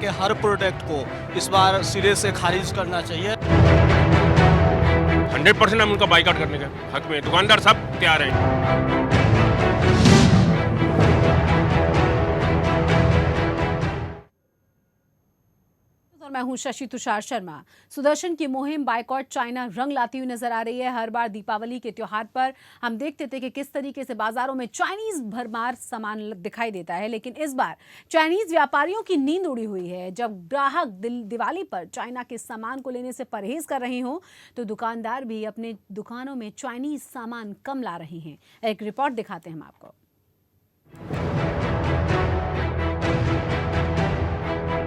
के हर प्रोडक्ट को इस बार सिरे से खारिज करना चाहिए। 100% हम उनका बाइकआउट करने के हक में, दुकानदार सब तैयार हैं। और मैं हूं शशि तुषार शर्मा। सुदर्शन की मुहिम बायकॉट चाइना रंग लाती हुई नजर आ रही है। हर बार दीपावली के त्योहार पर हम देखते थे कि किस तरीके से बाजारों में चाइनीज भरमार सामान दिखाई देता है, लेकिन इस बार चाइनीज व्यापारियों की नींद उड़ी हुई है। जब ग्राहक दिवाली पर चाइना के सामान को लेने से परहेज कर रहे हों तो दुकानदार भी अपने दुकानों में चाइनीज सामान कम ला रहे हैं। एक रिपोर्ट दिखाते हैं हम आपको।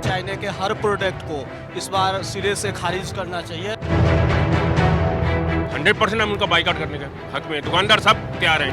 चाइना के हर प्रोडक्ट को इस बार सिरे से खारिज करना चाहिए। 100% हम उनका बाइकआउट करने के हक में, दुकानदार सब तैयार हैं।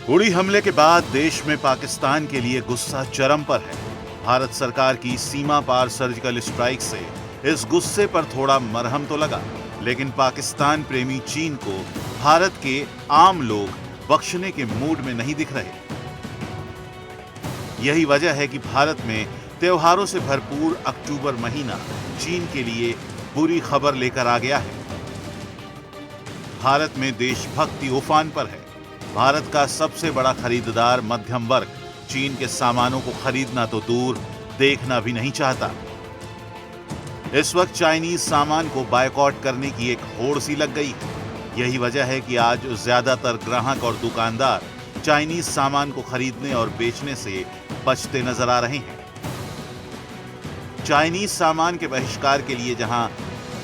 उड़ी हमले के बाद देश में पाकिस्तान के लिए गुस्सा चरम पर है। भारत सरकार की सीमा पार सर्जिकल स्ट्राइक से इस गुस्से पर थोड़ा मरहम तो लगा, लेकिन पाकिस्तान प्रेमी चीन को भारत के आम लोग बख्शने के मूड में नहीं दिख रहे। यही वजह है कि भारत में त्योहारों से भरपूर अक्टूबर महीना चीन के लिए बुरी खबर लेकर आ गया है। भारत में देशभक्ति उफान पर है। भारत का सबसे बड़ा खरीदार मध्यम वर्ग चीन के सामानों को खरीदना तो दूर, देखना भी नहीं चाहता। इस वक्त चाइनीज सामान को बायकॉट करने की एक होड़ सी लग गई है। यही वजह है कि आज ज्यादातर ग्राहक और दुकानदार चाइनीज सामान को खरीदने और बेचने से बचते नजर आ रहे हैं। चाइनीज सामान के बहिष्कार के लिए जहां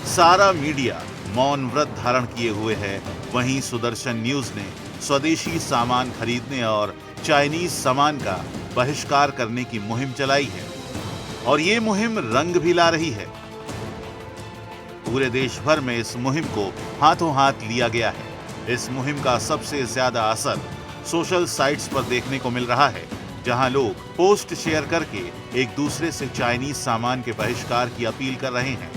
सारा मीडिया मौन व्रत धारण किए हुए है, वहीं सुदर्शन न्यूज ने स्वदेशी सामान खरीदने और चाइनीज सामान का बहिष्कार करने की मुहिम चलाई है और ये मुहिम रंग भी ला रही है। पूरे देश भर में इस मुहिम को हाथों हाथ लिया गया है। इस मुहिम का सबसे ज्यादा असर सोशल साइट्स पर देखने को मिल रहा है, जहां लोग पोस्ट शेयर करके एक दूसरे से चाइनीज सामान के बहिष्कार की अपील कर रहे हैं।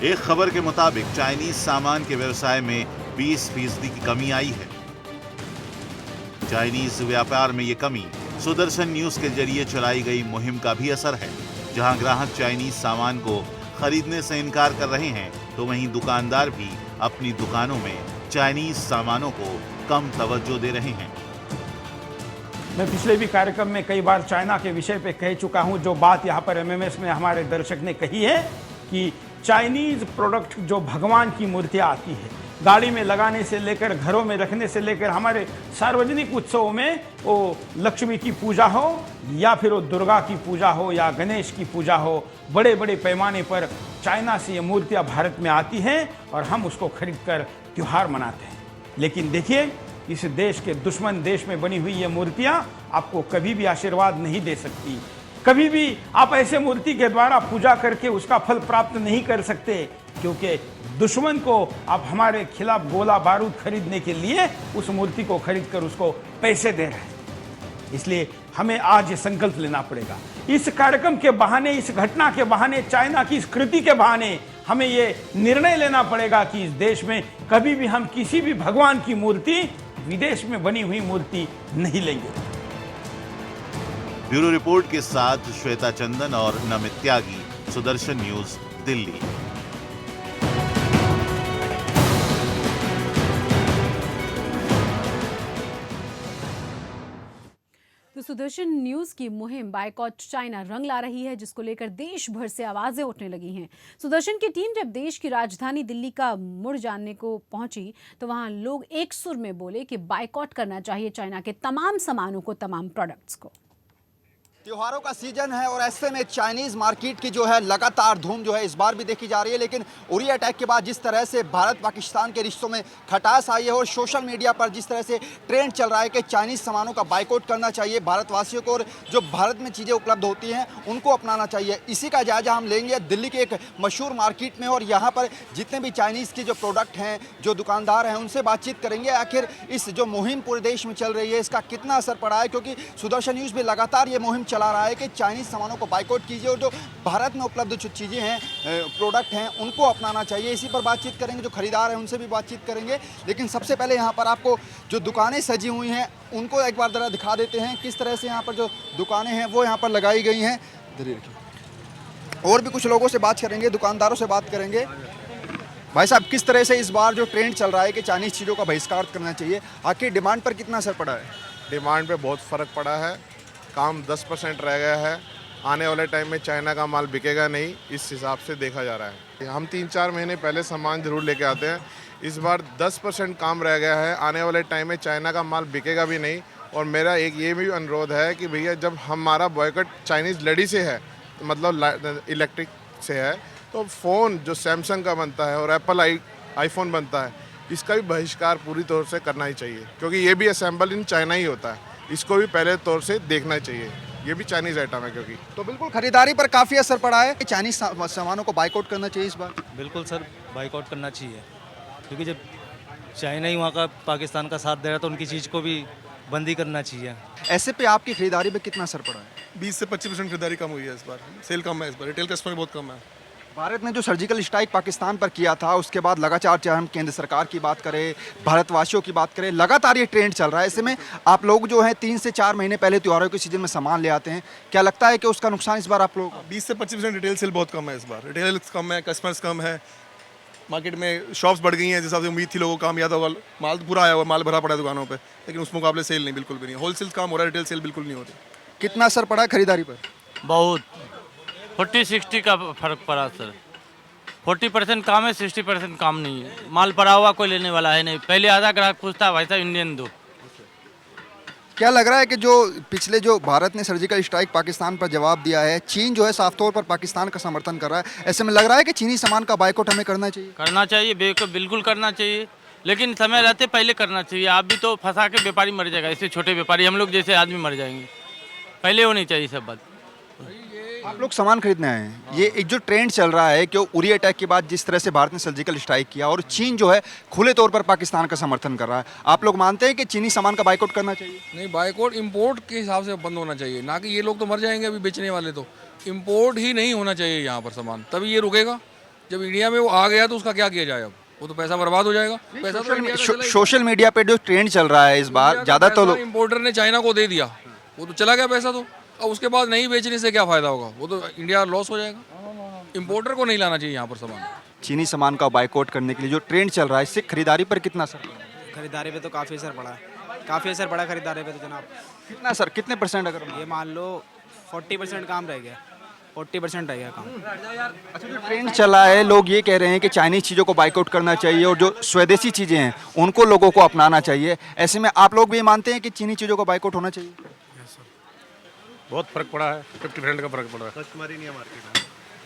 एक खबर के मुताबिक चाइनीज सामान के व्यवसाय में 20% की कमी आई है। चाइनीज व्यापार में ये कमी सुदर्शन न्यूज के जरिए चलाई गई मुहिम का भी असर है। जहां ग्राहक चाइनीज सामान को खरीदने से इनकार कर रहे हैं, तो वहीं दुकानदार भी अपनी दुकानों में चाइनीज सामानों को कम तवज्जो दे रहे हैं। मैं पिछले भी कार्यक्रम में कई बार चाइना के विषय पे कह चुका हूं। जो बात यहाँ पर एमएमएस में हमारे दर्शक ने कही है कि चाइनीज प्रोडक्ट जो भगवान की मूर्तियां आती है, गाड़ी में लगाने से लेकर घरों में रखने से लेकर हमारे सार्वजनिक उत्सवों में वो लक्ष्मी की पूजा हो या फिर वो दुर्गा की पूजा हो या गणेश की पूजा हो, बड़े बड़े पैमाने पर चाइना से ये मूर्तियां भारत में आती हैं और हम उसको खरीद कर त्यौहार मनाते हैं। लेकिन देखिए, इस देश के दुश्मन देश में बनी हुई ये मूर्तियां आपको कभी भी आशीर्वाद नहीं दे सकती। कभी भी आप ऐसे मूर्ति के द्वारा पूजा करके उसका फल प्राप्त नहीं कर सकते, क्योंकि दुश्मन को आप हमारे खिलाफ गोला बारूद खरीदने के लिए उस मूर्ति को खरीदकर उसको पैसे दे रहे हैं। इसलिए हमें आज ये संकल्प लेना पड़ेगा। इस कार्यक्रम के बहाने, इस घटना के बहाने, चाइना की इस कृति के बहाने हमें ये निर्णय लेना पड़ेगा कि इस देश में कभी भी हम किसी भी भगवान की मूर्ति, विदेश में बनी हुई मूर्ति नहीं लेंगे। ब्यूरो रिपोर्ट के साथ श्वेता चंदन और नमित त्यागी, सुदर्शन न्यूज, दिल्ली। तो सुदर्शन न्यूज की मुहिम बायकॉट चाइना रंग ला रही है, जिसको लेकर देश भर से आवाजें उठने लगी हैं। सुदर्शन की टीम जब देश की राजधानी दिल्ली का मुड़ जानने को पहुंची तो वहां लोग एक सुर में बोले कि बायकॉट करना चाहिए चाइना के तमाम सामानों को, तमाम प्रोडक्ट्स को। त्योहारों का सीजन है और ऐसे में चाइनीज मार्केट की जो है लगातार धूम जो है इस बार भी देखी जा रही है। लेकिन उरी अटैक के बाद जिस तरह से भारत पाकिस्तान के रिश्तों में खटास आई है और सोशल मीडिया पर जिस तरह से ट्रेंड चल रहा है कि चाइनीज सामानों का बाइकआउट करना चाहिए भारतवासियों को, और जो भारत में चीज़ें उपलब्ध होती हैं उनको अपनाना चाहिए, इसी का जायजा हम लेंगे दिल्ली के एक मशहूर मार्केट में। और यहाँ पर जितने भी चाइनीज़ के जो प्रोडक्ट हैं, जो दुकानदार हैं, उनसे बातचीत करेंगे आखिर इस जो मुहिम पूरे देश में चल रही है इसका कितना असर पड़ा है, क्योंकि सुदर्शन न्यूज़ में लगातार ये मुहिम चला रहा है कि चाइनीज़ सामानों को बाइकआउट कीजिए और जो भारत में उपलब्ध जो चीज़ें हैं, प्रोडक्ट हैं, उनको अपनाना चाहिए। इसी पर बातचीत करेंगे, जो खरीदार हैं उनसे भी बातचीत करेंगे। लेकिन सबसे पहले यहाँ पर आपको जो दुकानें सजी हुई हैं उनको एक बार ज़रा दिखा देते हैं किस तरह से यहाँ पर जो दुकानें हैं वो यहाँ पर लगाई गई हैं। और भी कुछ लोगों से बात करेंगे, दुकानदारों से बात करेंगे। भाई साहब, किस तरह से इस बार जो ट्रेंड चल रहा है कि चाइनीज़ चीज़ों का बहिष्कार करना चाहिए, आखिर डिमांड पर कितना असर पड़ा है? डिमांड पे बहुत फ़र्क पड़ा है। काम 10% रह गया है। आने वाले टाइम में चाइना का माल बिकेगा नहीं, इस हिसाब से देखा जा रहा है। हम 3-4 महीने पहले सामान ज़रूर लेके आते हैं, इस बार 10% काम रह गया है। आने वाले टाइम में चाइना का माल बिकेगा भी नहीं। और मेरा एक ये भी अनुरोध है कि भैया, जब हमारा बॉयकॉट चाइनीज़ लड़ी से है, मतलब इलेक्ट्रिक से है, तो फ़ोन जो सैमसंग का बनता है और एप्पल आईफोन बनता है, इसका भी बहिष्कार पूरी तौर से करना ही चाहिए, क्योंकि ये भी असेंबल इन चाइना ही होता है। इसको भी पहले तौर से देखना चाहिए, ये भी चाइनीज़ आइटम है। क्योंकि तो बिल्कुल खरीदारी पर काफ़ी असर पड़ा है। चाइनीज़ सामानों को बाइकआउट करना चाहिए इस बार। बिल्कुल सर, बाइकआउट करना चाहिए, क्योंकि जब चाइना ही वहाँ का पाकिस्तान का साथ दे रहा है तो उनकी चीज़ को भी बंदी करना चाहिए। ऐसे पे आपकी खरीदारी पे कितना असर पड़ा है? 20 से 25% खरीदारी कम हुई है इस बार। सेल कम है इस बार, रिटेल कस्टमर बहुत कम है। भारत ने जो सर्जिकल स्ट्राइक पाकिस्तान पर किया था, उसके बाद लगातार, चाहे हम केंद्र सरकार की बात करें, भारतवासियों की बात करें, लगातार ये ट्रेंड चल रहा है। ऐसे में आप लोग जो है 3 से 4 महीने पहले त्योहारों के सीजन में सामान ले आते हैं, क्या लगता है कि उसका नुकसान इस बार आप लोग? 20 से 25% रिटेल सेल बहुत कम है इस बार। रिटेल कम है, कस्टमर्स कम है, मार्केट में शॉप्स बढ़ गई हैं। जिस हिसाब से उम्मीद थी लोगों को काम याद होगा, माल तो पूरा आया हुआ, माल भरा पड़ा है दुकानों पे, लेकिन उस मुकाबले सेल नहीं, बिल्कुल भी नहीं। होलसेल काम हो रहा है, रिटेल सेल बिल्कुल नहीं हो रही। कितना असर पड़ा है खरीदारी पर? बहुत 40-60 का फर्क पड़ा सर। 40% काम है, 60% काम नहीं है। माल पड़ा हुआ कोई लेने वाला है नहीं। पहले आधा ग्राहक पूछता भाई साहब इंडियन दो। क्या लग रहा है कि जो पिछले जो भारत ने सर्जिकल स्ट्राइक पाकिस्तान पर जवाब दिया है, चीन जो है साफ तौर पर पाकिस्तान का समर्थन कर रहा है, ऐसे में लग रहा है कि चीनी सामान का बाइकआउट हमें करना चाहिए? करना चाहिए, बिल्कुल करना चाहिए, लेकिन समय रहते पहले करना चाहिए। आप भी तो फंसा के व्यापारी मर जाएगा, ऐसे छोटे व्यापारी, हम लोग जैसे आदमी मर जाएंगे। पहले होनी चाहिए सब बात। आप लोग सामान खरीदने आए हैं, ये एक जो ट्रेंड चल रहा है कि उरी अटैक के बाद जिस तरह से भारत ने सर्जिकल स्ट्राइक किया और चीन जो है खुले तौर पर पाकिस्तान का समर्थन कर रहा है, आप लोग मानते हैं कि चीनी सामान का बाइकआउट करना चाहिए? नहीं, बाइकआउट इंपोर्ट के हिसाब से बंद होना चाहिए, ना कि ये लोग तो मर जाएंगे अभी बेचने वाले। तो इंपोर्ट ही नहीं होना चाहिए यहाँ पर सामान, तभी ये रुकेगा। जब इंडिया में वो आ गया तो उसका क्या किया जाए? अब वो तो पैसा बर्बाद हो जाएगा। पैसा तो सोशल मीडिया पे जो ट्रेंड चल रहा है इस बार, ज़्यादा तो इंपोर्टर ने चाइना को दे दिया, वो तो चला गया पैसा। तो अब उसके बाद नहीं बेचने से क्या फ़ायदा होगा? वो तो इंडिया लॉस हो जाएगा। इंपोर्टर को नहीं लाना चाहिए यहाँ पर सामान। चीनी सामान का बाइकआउट करने के लिए जो ट्रेंड चल रहा है, इससे खरीदारी पर कितना असर पड़ा? खरीदारी पे तो काफ़ी असर पड़ा है, काफ़ी असर पड़ा खरीदारी पे तो जनाब। कितना सर, कितने परसेंट? अगर ये मान लो 40% काम रह गया, 40% रह गया काम। अच्छा, जो ट्रेंड चला है, लोग ये कह रहे हैं कि चाइनीज़ चीज़ों को बाइकआउट करना चाहिए और जो स्वदेशी चीज़ें हैं उनको लोगों को अपनाना चाहिए। ऐसे में आप लोग भी मानते हैं कि चीनी चीज़ों को बाइकआउट होना चाहिए? बहुत फर्क पड़ा है, 50% का फर्क पड़ा है। कस्टमर ही नहीं है मार्केट में,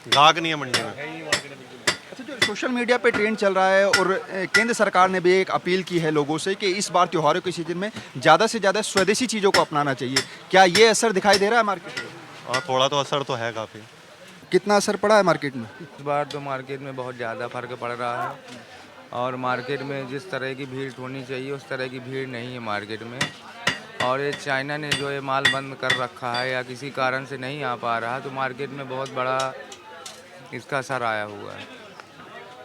ग्राहक नहीं है मंडी में। अच्छा, जो सोशल मीडिया पे ट्रेंड चल रहा है और केंद्र सरकार ने भी एक अपील की है लोगों से कि इस बार त्योहारों के सीजन में ज़्यादा से ज़्यादा स्वदेशी चीज़ों को अपनाना चाहिए, क्या ये असर दिखाई दे रहा है मार्केट में? और थोड़ा तो असर तो है काफ़ी। कितना असर पड़ा है मार्केट में? इस बार तो मार्केट में बहुत ज़्यादा फर्क पड़ रहा है, और मार्केट में जिस तरह की भीड़ होनी चाहिए उस तरह की भीड़ नहीं है मार्केट में। और ये चाइना ने जो ये माल बंद कर रखा है या किसी कारण से नहीं आ पा रहा, तो मार्केट में बहुत बड़ा इसका असर आया हुआ है।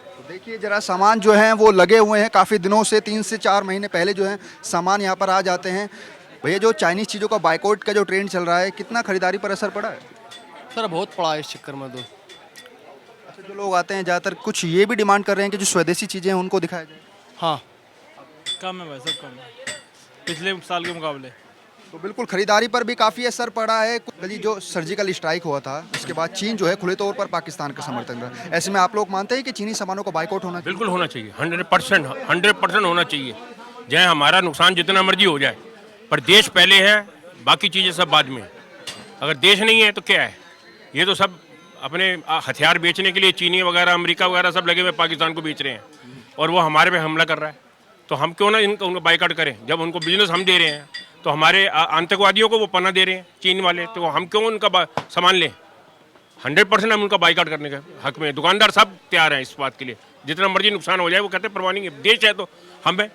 तो देखिए जरा, सामान जो हैं वो लगे हुए हैं काफ़ी दिनों से, 3 से 4 महीने पहले जो है सामान यहाँ पर आ जाते हैं। भैया, जो चाइनीज़ चीज़ों का बाइकआउट का जो ट्रेंड चल रहा है, कितना खरीदारी पर असर पड़ा है? सर बहुत पड़ा है इस चक्कर में तो। अच्छा, जो लोग आते हैं ज़्यादातर कुछ ये भी डिमांड कर रहे हैं कि जो स्वदेशी चीज़ें हैं उनको दिखाया जाए। हाँ, कम है भाई, सब कम है पिछले साल के मुकाबले। तो बिल्कुल खरीदारी पर भी काफ़ी असर पड़ा है। जो सर्जिकल स्ट्राइक हुआ था उसके बाद चीन जो है खुले तौर पर पाकिस्तान का समर्थन कर रहा है। ऐसे में आप लोग मानते हैं कि चीनी सामानों को बाइकआउट होना चाहिए? बिल्कुल होना चाहिए, 100% होना चाहिए। चाहे हमारा नुकसान जितना मर्जी हो जाए, पर देश पहले है, बाकी चीज़ें सब बाद में। अगर देश नहीं है तो क्या है? ये तो सब अपने हथियार बेचने के लिए चीनी वगैरह, अमेरिका वगैरह सब लगे हुए पाकिस्तान को बेच रहे हैं, और वो हमारे पे हमला कर रहा है। तो हम क्यों ना उनको बाइकआउट करें? जब उनको बिजनेस हम दे रहे हैं तो हमारे आतंकवादियों को वो पनाह दे रहे हैं चीन वाले, तो हम क्यों उनका सामान लें? 100% हम उनका बाइकआउट करने के हक में। दुकानदार सब तैयार हैं इस बात के लिए, जितना मर्जी नुकसान हो जाए वो कहते हैं परवाह नहीं है, देश है तो हमें।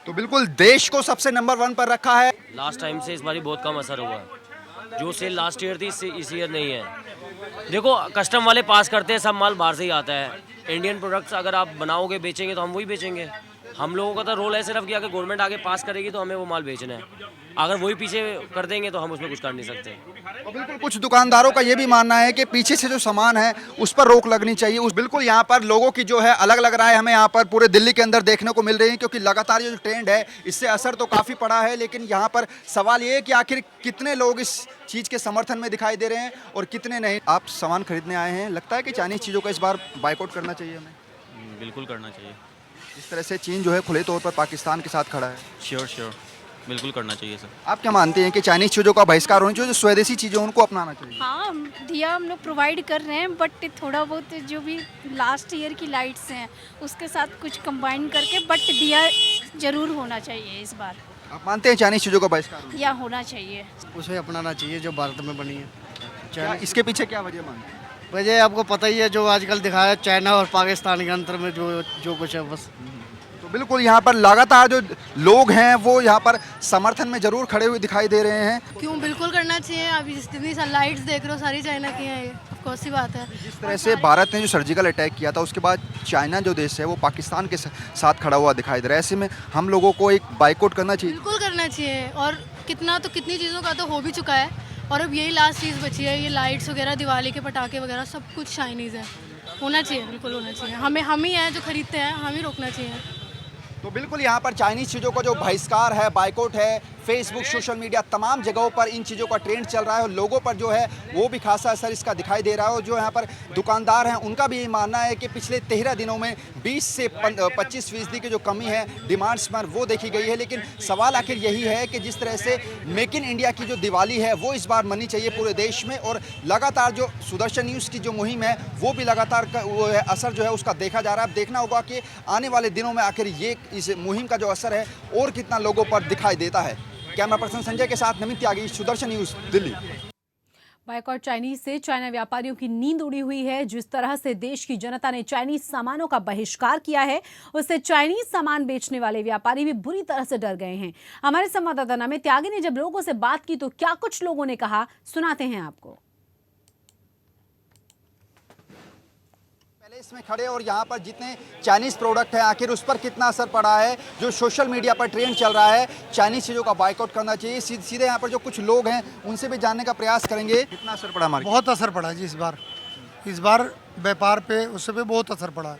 तो बिल्कुल देश को सबसे नंबर 1 पर रखा है। लास्ट टाइम से इस बार बहुत कम असर हुआ है। जो सेल लास्ट ईयर थी इस ईयर नहीं है। देखो कस्टम वाले पास करते हैं, सब माल बाहर से ही आता है। इंडियन प्रोडक्ट्स अगर आप बनाओगे बेचेंगे तो हम वही बेचेंगे। हम लोगों का तो रोल है सिर्फ कि अगर गवर्नमेंट आगे पास करेगी तो हमें वो माल बेचना है। अगर वही पीछे कर देंगे तो हम उसमें कुछ कर नहीं सकते। और बिल्कुल कुछ दुकानदारों का ये भी मानना है कि पीछे से जो सामान है उस पर रोक लगनी चाहिए। उस बिल्कुल यहाँ पर लोगों की जो है अलग अलग राय हमें यहाँ पर पूरे दिल्ली के अंदर देखने को मिल रही है, क्योंकि लगातार ये जो ट्रेंड है इससे असर तो काफ़ी पड़ा है। लेकिन यहाँ पर सवाल ये है कि आखिर कितने लोग इस चीज़ के समर्थन में दिखाई दे रहे हैं और कितने नहीं। आप सामान खरीदने आए हैं, लगता है कि चाइनीज़ चीज़ों का इस बार बाइकआउट करना चाहिए हमें? बिल्कुल करना चाहिए। जिस तरह से चीन जो है खुले तौर पर पाकिस्तान के साथ खड़ा है। श्योर बिल्कुल करना चाहिए सर। आप क्या मानते हैं कि चाइनीज़ चीज़ों का बहिष्कार होना चाहिए, जो स्वदेशी चीज़ें उनको अपनाना चाहिए? हाँ, दिया हम लोग प्रोवाइड कर रहे हैं, बट थोड़ा बहुत जो भी लास्ट ईयर की लाइट्स हैं उसके साथ कुछ कंबाइन करके, बट दिया जरूर होना चाहिए इस बार। आप मानते हैं चाइनीज़ चीज़ों का बहिष्कार या होना चाहिए? उसे अपनाना चाहिए जो भारत में बनी है। क्या इसके पीछे क्या वजह मानते हैं? वजह आपको पता ही है, जो आजकल दिखाया चाइना और पाकिस्तान के अंतर में जो कुछ है बस। तो बिल्कुल यहाँ पर लगातार जो लोग हैं वो यहाँ पर समर्थन में जरूर खड़े हुए दिखाई दे रहे हैं। क्यों, बिल्कुल करना चाहिए। अभी जितनी लाइट्स देख रहे हो सारी चाइना की हैं, ये कौन सी बात है। जिस तरह से भारत ने जो सर्जिकल अटैक किया था उसके बाद चाइना जो देश है वो पाकिस्तान के साथ खड़ा हुआ दिखाई दे रहा है। ऐसे में हम लोगों को एक बाइकआउट करना चाहिए। बिल्कुल करना चाहिए। और कितनी चीज़ों का तो हो भी चुका है, और अब यही लास्ट चीज़ बची है, ये लाइट्स वगैरह, दिवाली के पटाखे वगैरह सब कुछ चाइनीज़ है। होना चाहिए, बिल्कुल होना चाहिए। हम ही हैं जो खरीदते हैं, हम ही रोकना चाहिए। तो बिल्कुल यहाँ पर चाइनीज़ चीज़ों का जो बहिष्कार है, बाइकआउट है, फेसबुक, सोशल मीडिया, तमाम जगहों पर इन चीज़ों का ट्रेंड चल रहा है और लोगों पर जो है वो भी खासा असर इसका दिखाई दे रहा है। और जो यहाँ पर दुकानदार हैं उनका भी यही मानना है कि पिछले 13 दिनों में 20 से 25% की जो कमी है डिमांड्स पर वो देखी गई है। लेकिन सवाल आखिर यही है कि जिस तरह से मेक इन इंडिया की जो दिवाली है वो इस बार मनी चाहिए पूरे देश में, और लगातार जो सुदर्शन न्यूज़ की जो मुहिम है वो भी लगातार वो है असर जो है उसका देखा जा रहा है। अब देखना होगा कि आने वाले दिनों में आखिर ये इस मुहिम का जो असर है और कितना लोगों पर दिखाई देता है। कैमरा पर्सन संजय के साथ Namit Tyagi, Sudarshan news, Delhi. Boycott Chinese से चाइना व्यापारियों की नींद उड़ी हुई है। जिस तरह से देश की जनता ने चाइनीज सामानों का बहिष्कार किया है, उससे चाइनीज सामान बेचने वाले व्यापारी भी बुरी तरह से डर गए हैं। हमारे संवाददाता नमित त्यागी ने जब लोगों से बात की तो क्या कुछ लोगों ने कहा, सुनाते हैं आपको। इसमें खड़े और यहाँ पर जितने चाइनीज़ प्रोडक्ट हैं आखिर उस पर कितना असर पड़ा है। जो सोशल मीडिया पर ट्रेंड चल रहा है चाइनीज़ चीज़ों का बाइकआउट करना चाहिए, सीधे यहाँ पर जो कुछ लोग हैं उनसे भी जानने का प्रयास करेंगे। कितना असर पड़ा मार्केट? बहुत असर पड़ा जी इस बार व्यापार पे, उससे पे बहुत असर पड़ा है।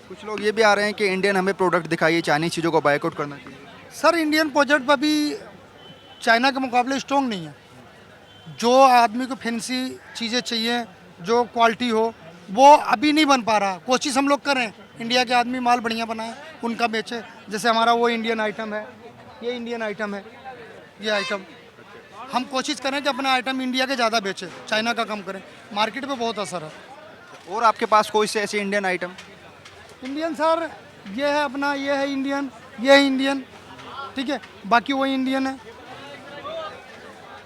कुछ लोग ये भी आ रहे हैं कि इंडियन हमें प्रोडक्ट दिखाइए, चाइनीज़ चीज़ों का बाइकआउट करना चाहिए। सर, इंडियन प्रोडक्ट अभी चाइना के मुकाबले स्ट्रॉन्ग नहीं है। जो आदमी को फैंसी चीज़ें चाहिए, जो क्वालिटी हो, वो अभी नहीं बन पा रहा। कोशिश हम लोग कर रहे हैं, इंडिया के आदमी माल बढ़िया बनाए, उनका बेचे। जैसे हमारा वो इंडियन आइटम है, ये इंडियन आइटम है, ये आइटम हम कोशिश करें कि अपना आइटम इंडिया के ज़्यादा बेचे, चाइना का कम करें। मार्केट पे बहुत असर है। और आपके पास कोई से ऐसे इंडियन आइटम? इंडियन सर, ये है अपना, ये है इंडियन, ये है इंडियन, ठीक है, बाकी वही इंडियन है।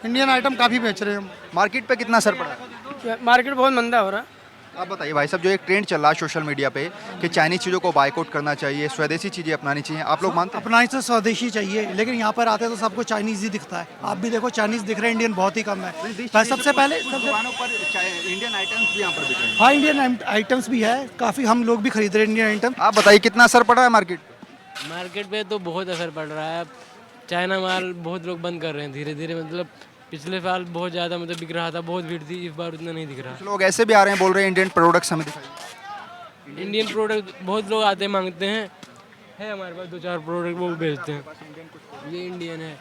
इंडियन आइटम काफ़ी बेच रहे हैं हम। मार्केट पे कितना असर पड़ा? मार्केट बहुत मंदा हो रहा है। आप बताइए भाई साहब, जो एक ट्रेंड चल रहा है सोशल मीडिया पे कि चाइनीज़ चीज़ों को बाइकआउट करना चाहिए, स्वदेशी चीज़ें अपनानी चाहिए, आप लोग मानते हैं? अपनानी तो स्वदेशी चाहिए, लेकिन यहाँ पर आते तो सबको चाइनीज़ ही दिखता है। आप भी देखो चाइनीज़ दिख रहे हैं, इंडियन बहुत ही कम है। सबसे पहले दुकानों पर इंडियन आइटम्स भी यहाँ पर बिक रहे हैं। हाँ, इंडियन आइटम्स भी है, काफ़ी हम लोग भी खरीद रहे हैं इंडियन आइटम। आप बताइए कितना असर पड़ रहा है मार्केट पे? तो बहुत असर पड़ रहा है। चाइना माल बहुत लोग बंद कर रहे हैं धीरे धीरे। मतलब पिछले साल बहुत ज़्यादा मतलब बिक रहा था, बहुत भीड़ थी, इस बार उतना नहीं दिख रहा। लोग ऐसे भी आ रहे हैं, बोल रहे हैं इंडियन प्रोडक्ट्स हमें दिखाइए। इंडियन प्रोडक्ट बहुत लोग आते हैं, मांगते हैं, है हमारे पास 2-4 प्रोडक्ट वो बेचते हैं। ये इंडियन है।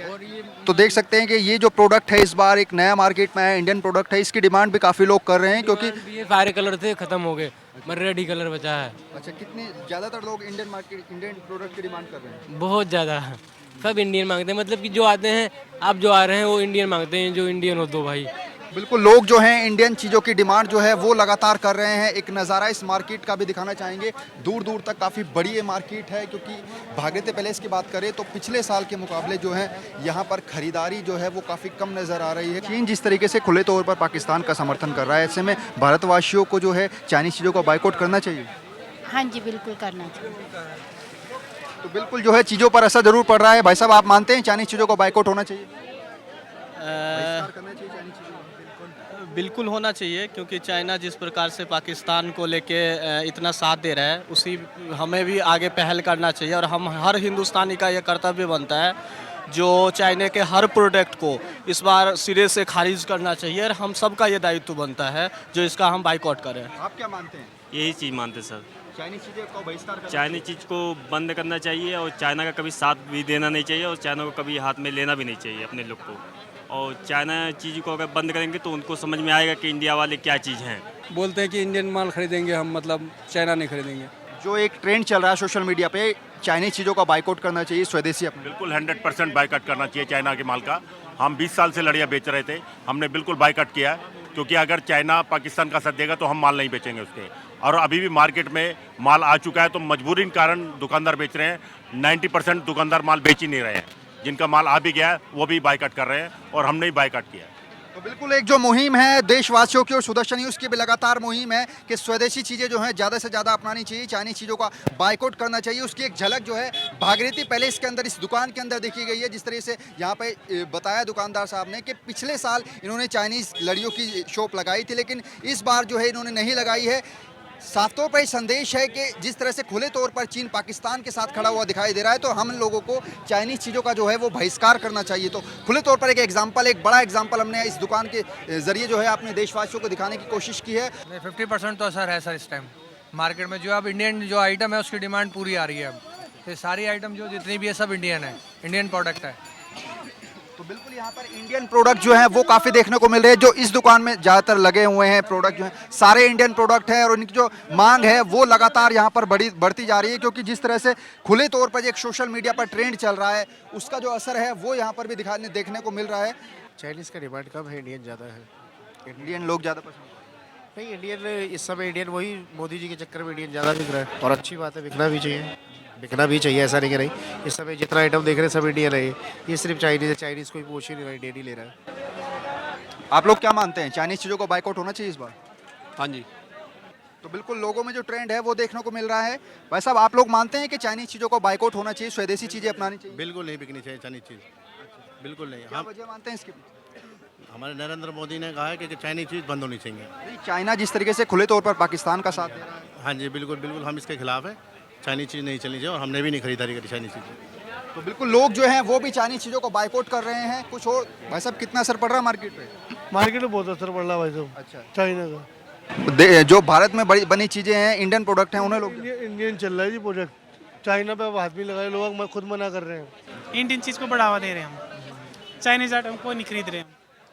और ये तो देख सकते हैं कि ये जो प्रोडक्ट है इस बार एक नया मार्केट में है, इंडियन प्रोडक्ट है, इसकी डिमांड भी काफ़ी लोग कर रहे हैं, क्योंकि ये सारे कलर थे खत्म हो गए, मगर रेड ही कलर बचा है। अच्छा, कितने ज़्यादातर लोग इंडियन प्रोडक्ट की डिमांड कर रहे हैं? बहुत ज़्यादा, सब इंडियन मांगते हैं। मतलब कि जो आते हैं, आप जो आ रहे हैं वो इंडियन मांगते हैं, जो इंडियन हो दो भाई। बिल्कुल, लोग जो हैं इंडियन चीज़ों की डिमांड जो है वो लगातार कर रहे हैं। एक नज़ारा इस मार्केट का भी दिखाना चाहेंगे। दूर दूर तक काफ़ी बड़ी ये मार्केट है, क्योंकि भागीरथी पैलेस की बात करें तो पिछले साल के मुकाबले जो है यहाँ पर खरीदारी जो है वो काफ़ी कम नज़र आ रही है। चीन जिस तरीके से खुले तौर पर पाकिस्तान का समर्थन कर रहा है, ऐसे में भारतवासियों को जो है चाइनीज़ चीज़ों का बाइकआउट करना चाहिए। हाँ जी, बिल्कुल करना चाहिए। तो बिल्कुल जो है चीज़ों पर असर जरूर पड़ रहा है। भाई साहब, आप मानते हैं चाइनीज़ चीज़ों का बाइकआउट होना चाहिए? बहिष्कार करना चाहिए चाइनीज चीज़ों? बिल्कुल होना चाहिए, क्योंकि चाइना जिस प्रकार से पाकिस्तान को लेके इतना साथ दे रहा है, उसी हमें भी आगे पहल करना चाहिए। और हम हर हिंदुस्तानी का ये कर्तव्य बनता है जो चाइना के हर प्रोडक्ट को इस बार सिरे से खारिज करना चाहिए, और हम सबका ये दायित्व बनता है जो इसका हम बाइकआउट करें। आप क्या मानते हैं? यही चीज़ मानते सर, चाइनीज चीज़ें को बहिष्कार करना चाइनीज चीज़ को बंद करना चाहिए और चाइना का कभी साथ भी देना नहीं चाहिए और चाइना को कभी हाथ में लेना भी नहीं चाहिए अपने लोग को। और चाइना चीज़ को अगर बंद करेंगे तो उनको समझ में आएगा कि इंडिया वाले क्या चीज़ हैं। बोलते हैं कि इंडियन माल खरीदेंगे हम, मतलब चाइना नहीं खरीदेंगे। जो एक ट्रेंड चल रहा है सोशल मीडिया पे, चाइनीज चीज़ों का बाइकआउट करना चाहिए, स्वदेशी अपने। बिल्कुल 100% बाइकआउट करना चाहिए चाइना के माल का। हम 20 साल से लड़ियाँ बेच रहे थे, हमने बिल्कुल बाइकआउट किया है, क्योंकि अगर चाइना पाकिस्तान का साथ देगा तो हम माल नहीं बेचेंगे उसके। और अभी भी मार्केट में माल आ चुका है, तो मजबूरी के कारण दुकानदार बेच रहे हैं। 90% दुकानदार माल बेच ही नहीं रहे हैं, जिनका माल आ भी गया है वो भी बाइकआउट कर रहे हैं, और हमने ही बाइकआउट किया है। तो बिल्कुल एक जो मुहिम है देशवासियों की और सुदर्शन न्यूज़ की भी लगातार मुहिम है कि स्वदेशी चीज़ें जो हैं ज़्यादा से ज़्यादा अपनानी चाहिए, चाइनीज चीज़ों का बाइकआउट करना चाहिए। उसकी एक झलक जो है भागीरथी पैलेस के अंदर, इस दुकान के अंदर देखी गई है। जिस तरह से यहाँ पे बताया दुकानदार साहब ने कि पिछले साल इन्होंने चाइनीज़ लड़ियों की शॉप लगाई थी, लेकिन इस बार जो है इन्होंने नहीं लगाई है। साफ तौर पर संदेश है कि जिस तरह से खुले तौर पर चीन पाकिस्तान के साथ खड़ा हुआ दिखाई दे रहा है, तो हम लोगों को चाइनीज़ चीज़ों का जो है वो बहिष्कार करना चाहिए। तो खुले तौर पर एक बड़ा एग्जाम्पल हमने इस दुकान के जरिए जो है अपने देशवासियों को दिखाने की कोशिश की है। 50% तो असर है सर इस टाइम मार्केट में। जो अब इंडियन जो आइटम है उसकी डिमांड पूरी आ रही है अब। तो सारी आइटम जो जितनी भी है सब इंडियन है, इंडियन प्रोडक्ट है। तो बिल्कुल यहाँ पर इंडियन प्रोडक्ट जो है वो काफ़ी देखने को मिल रहे हैं। जो इस दुकान में ज़्यादातर लगे हुए हैं प्रोडक्ट जो है सारे इंडियन प्रोडक्ट हैं, और उनकी जो मांग है वो लगातार यहाँ पर बढ़ती जा रही है, क्योंकि जिस तरह से खुले तौर पर एक सोशल मीडिया पर ट्रेंड चल रहा है, उसका जो असर है वो यहाँ पर भी देखने को मिल रहा है। चाइनीज़ का डिमांड कम है, इंडियन ज़्यादा है। इंडियन लोग ज़्यादा पसंद नहीं, इंडियन इस समय इंडियन वही मोदी जी के चक्कर में इंडियन ज़्यादा बिक रहा है, और अच्छी बात है, बिकना भी चाहिए, ऐसा नहीं कि नहीं। इस समय जितना आइटम देख रहे हैं सब इंडियन है, ये सिर्फ चाइनीज़ है, चाइनीज़ कोई पूछ ही नहीं रहा, इंडियन ही ले रहा है। आप लोग क्या मानते हैं, चाइनीज़ चीज़ों को बाइकआउट होना चाहिए इस बार? हाँ जी, तो बिल्कुल लोगों में जो ट्रेंड है वो देखने को मिल रहा है। भाई साहब, आप लोग मानते हैं कि चाइनीज़ चीज़ों को बाइकआउट होना चाहिए, स्वदेशी चीज़ें अपनानी चाहिए? बिल्कुल नहीं बिकनी चाहिए चाइनीज़ चीज़, बिल्कुल नहीं। क्या वजह मानते हैं इसकी? हमारे नरेंद्र मोदी ने कहा है कि चाइनीज़ चीज़ बंद होनी चाहिए। चाइना जिस तरीके से खुले तौर पर पाकिस्तान का साथ दे रहा है। हाँ जी, बिल्कुल हम इसके खिलाफ है। चाइनीज़ चीज़ नहीं चलनी चाहिए, और हमने भी नहीं खरीदारी करी चाइनीज़ चीज़। तो बिल्कुल लोग जो हैं वो भी चाइनीज़ चीज़ों को बाइकआउट कर रहे हैं। कुछ और भाई साहब, कितना असर पड़ रहा है मार्केट पे? मार्केट में बहुत असर पड़ रहा है भाई साहब। अच्छा, चाइना का जो भारत में बनी चीज़ें हैं, इंडियन प्रोडक्ट हैं, उन्हें लोग इंडियन चल रहा है जी प्रोडक्ट। चाइना पे अब हाथ भी लगाए लोग, मैं खुद मना कर रहे हैं। इंडियन चीज़ को बढ़ावा दे रहे हैं हम, चाइनीज आइटम को नहीं खरीद रहे हैं।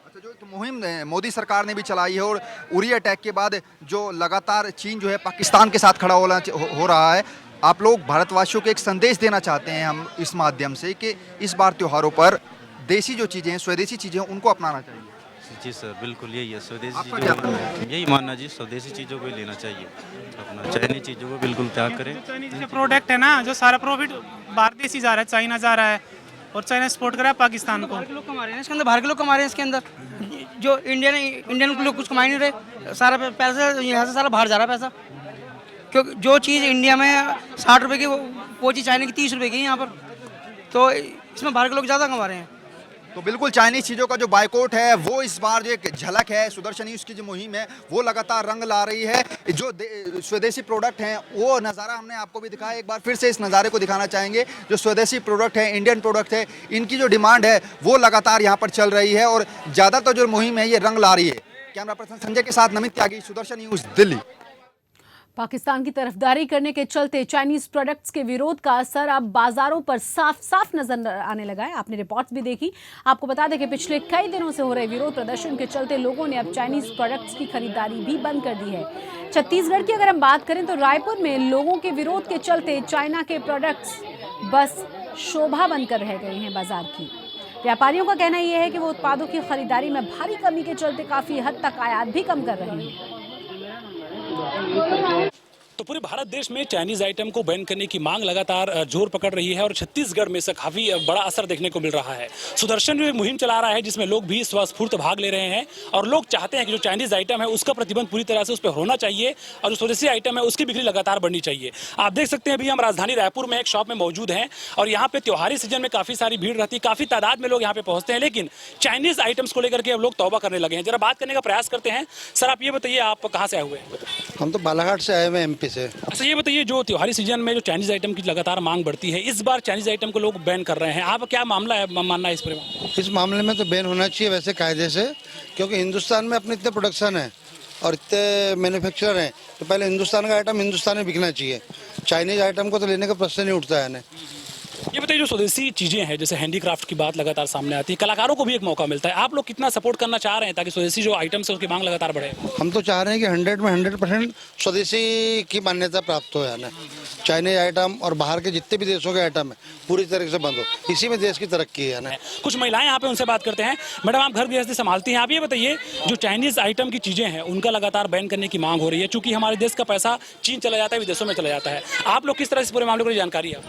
अच्छा, जो एक मुहिम मोदी सरकार ने भी चलाई है, और उरी अटैक के बाद जो लगातार चीन जो है पाकिस्तान के साथ खड़ा हो रहा है, आप लोग भारतवासियों को एक संदेश देना चाहते हैं हम इस माध्यम से कि इस बार त्योहारों पर देसी जो चीज़ें हैं, स्वदेशी चीज़ें हैं, उनको अपनाना चाहिए। जी सर, बिल्कुल यही है, स्वदेशी चीज़ों यही मानना जी, स्वदेशी चीज़ों को ही लेना चाहिए, अपना चाइनीज चीज़ों को बिल्कुल त्याग करें। चाइनीज जो प्रोडक्ट है ना, जो सारा प्रॉफिट बाहर देश ही जा रहा है, चाइना जा रहा है, और चाइना सपोर्ट कर रहा है पाकिस्तान को। लोग कमा रहे हैं इसके अंदर, बाहर के लोग कमा रहे हैं इसके अंदर। जो इंडियन लोग कुछ कमा नहीं रहे, सारा पैसा यहाँ से सारा बाहर जा रहा है पैसा। क्योंकि जो चीज़ इंडिया में 60 रुपये की, वो चीज़ चाइना की 30 रुपये की है यहाँ पर, तो इसमें बाहर के लोग ज़्यादा कमा रहे हैं। तो बिल्कुल चाइनीज़ चीज़ों का जो बाइकआउट है वो इस बार जो एक झलक है, सुदर्शन न्यूज़ की जो मुहिम है वो लगातार रंग ला रही है। जो स्वदेशी प्रोडक्ट हैं वो नज़ारा हमने आपको भी दिखाया, एक बार फिर से इस नज़ारे को दिखाना चाहेंगे। जो स्वदेशी प्रोडक्ट है, इंडियन प्रोडक्ट है, इनकी जो डिमांड है वो लगातार यहाँ पर चल रही है, और ज़्यादातर जो मुहिम है ये रंग ला रही है। कैमरा पर्सन संजय के साथ नमित त्यागी, सुदर्शन न्यूज़, दिल्ली। पाकिस्तान की तरफदारी करने के चलते चाइनीज प्रोडक्ट्स के विरोध का असर अब बाजारों पर साफ साफ नजर आने लगा है। आपने रिपोर्ट्स भी देखी। आपको बता दें कि पिछले कई दिनों से हो रहे विरोध प्रदर्शन के चलते लोगों ने अब चाइनीज प्रोडक्ट्स की खरीदारी भी बंद कर दी है। छत्तीसगढ़ की अगर हम बात करें तो रायपुर में लोगों के विरोध के चलते चाइना के प्रोडक्ट्स बस शोभा बनकर रह गए हैं बाजार की। व्यापारियों का कहना यह है कि वो उत्पादों की खरीदारी में भारी कमी के चलते काफी हद तक आयात भी कम कर रहे हैं। तो पूरे भारत देश में चाइनीज आइटम को बैन करने की मांग लगातार जोर पकड़ रही है और छत्तीसगढ़ में इसका काफी बड़ा असर देखने को मिल रहा है। सुदर्शन जो एक मुहिम चला रहा है जिसमें लोग भी स्वस्फूर्त भाग ले रहे हैं और लोग चाहते हैं कि जो चाइनीज आइटम है उसका प्रतिबंध पूरी तरह से उस पर होना चाहिए और जो स्वदेशी आइटम है उसकी बिक्री लगातार बढ़नी चाहिए। आप देख सकते हैं अभी हम राजधानी रायपुर में एक शॉप में मौजूद हैं और यहाँ पे त्योहारी सीजन में काफी सारी भीड़ रहती है, काफी तादाद में लोग यहाँ पे पहुंचते हैं, लेकिन चाइनीज आइटम्स को लेकर के अब लोग तौबा करने लगे हैं। जरा बात करने का प्रयास करते हैं। सर आप ये बताइए आप कहाँ से आए हुए हैं? हम तो बालाघाट से आए हुए हैं, MP से। अच्छा ये बताइए जो त्योहारी सीजन में जो चाइनीज आइटम की लगातार मांग बढ़ती है, इस बार चाइनीज आइटम को लोग बैन कर रहे हैं, आप क्या मामला है मानना है इस पर? इस मामले में तो बैन होना चाहिए वैसे कायदे से, क्योंकि हिंदुस्तान में अपने इतने प्रोडक्शन है और इतने मैन्युफैक्चरर हैं तो पहले हिंदुस्तान का आइटम हिंदुस्तान में बिकना चाहिए। चाइनीज आइटम को तो लेने का प्रश्न नहीं उठता है ना। ये बताइए जो स्वदेशी चीज़ें हैं जैसे हैंडीक्राफ्ट की बात लगातार सामने आती है, कलाकारों को भी एक मौका मिलता है, आप लोग कितना सपोर्ट करना चाह रहे हैं ताकि स्वदेशी जो आइटम्स है उसकी मांग लगातार बढ़े? हम तो चाह रहे हैं कि 100 में 100% स्वदेशी की मान्यता प्राप्त हो, यानी चाइनीज आइटम और बाहर के जितने भी देशों के आइटम है पूरी तरीके से बंद हो, इसी में देश की तरक्की है ना। कुछ महिलाएं यहाँ पे उनसे बात करते हैं। मैडम आप घर गृहस्थी संभालती हैं, आप ये बताइए जो चाइनीज आइटम की चीज़ें हैं उनका लगातार बैन करने की मांग हो रही है, चूंकि हमारे देश का पैसा चीन चला जाता है, विदेशों में चला जाता है, आप लोग किस तरह इस पूरे मामले को जानकारी है?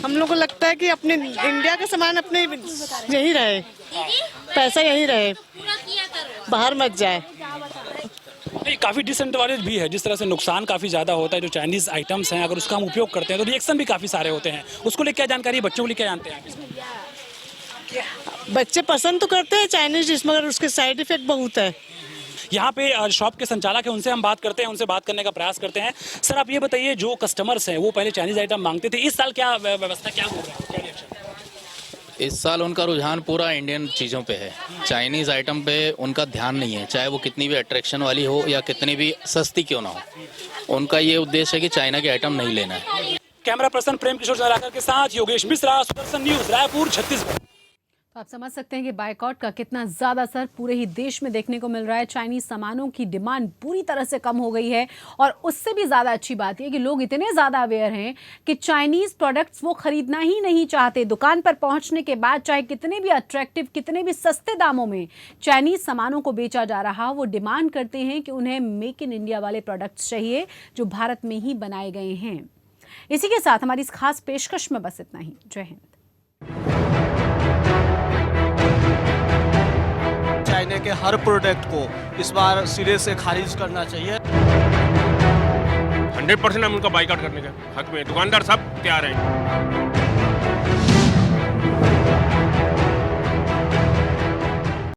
हम लोग को लगता है कि अपने इंडिया का सामान अपने यहीं रहे, पैसा यहीं रहे, बाहर मत जाए। काफ़ी डिसएडवांटेज भी है, जिस तरह से नुकसान काफ़ी ज़्यादा होता है जो चाइनीज़ आइटम्स हैं, अगर उसका हम उपयोग करते हैं तो रिएक्शन भी काफ़ी सारे होते हैं, उसको लेकर क्या जानकारी है, बच्चों को लेकर क्या जानते हैं? बच्चे पसंद तो करते हैं चाइनीज डिश मगर उसके साइड इफेक्ट बहुत है। यहाँ पे शॉप के संचालक है, उनसे हम बात करते हैं, उनसे बात करने का प्रयास करते हैं। सर आप ये बताइए जो कस्टमर्स हैं वो पहले चाइनीज आइटम मांगते थे, इस साल क्या व्यवस्था क्या हो रहा है, क्या रिएक्शन? इस साल उनका रुझान पूरा इंडियन चीज़ों पे है, चाइनीज़ आइटम पे उनका ध्यान नहीं है, चाहे वो कितनी भी अट्रैक्शन वाली हो या कितनी भी सस्ती क्यों ना हो, उनका ये उद्देश्य है कि चाइना के आइटम नहीं लेना है। कैमरा पर्सन प्रेम किशोर चंद्राकर के साथ योगेश मिश्रा, सुदर्शन न्यूज, रायपुर, छत्तीसगढ़। तो आप समझ सकते हैं कि बायकॉट का कितना ज़्यादा असर पूरे ही देश में देखने को मिल रहा है। चाइनीज़ सामानों की डिमांड पूरी तरह से कम हो गई है और उससे भी ज़्यादा अच्छी बात यह कि लोग इतने ज़्यादा अवेयर हैं कि चाइनीज़ प्रोडक्ट्स वो ख़रीदना ही नहीं चाहते। दुकान पर पहुंचने के बाद चाहे कितने भी अट्रैक्टिव, कितने भी सस्ते दामों में चाइनीज़ सामानों को बेचा जा रहा, वो डिमांड करते हैं कि उन्हें मेक इन इंडिया वाले प्रोडक्ट्स चाहिए जो भारत में ही बनाए गए हैं। इसी के साथ हमारी इस खास पेशकश में बस इतना ही। जय हिंद। चाइना के हर प्रोडक्ट को इस बार सिरे से खारिज करना चाहिए। 100% हम उनका बाइकआउट करने के हक में, दुकानदार सब तैयार हैं।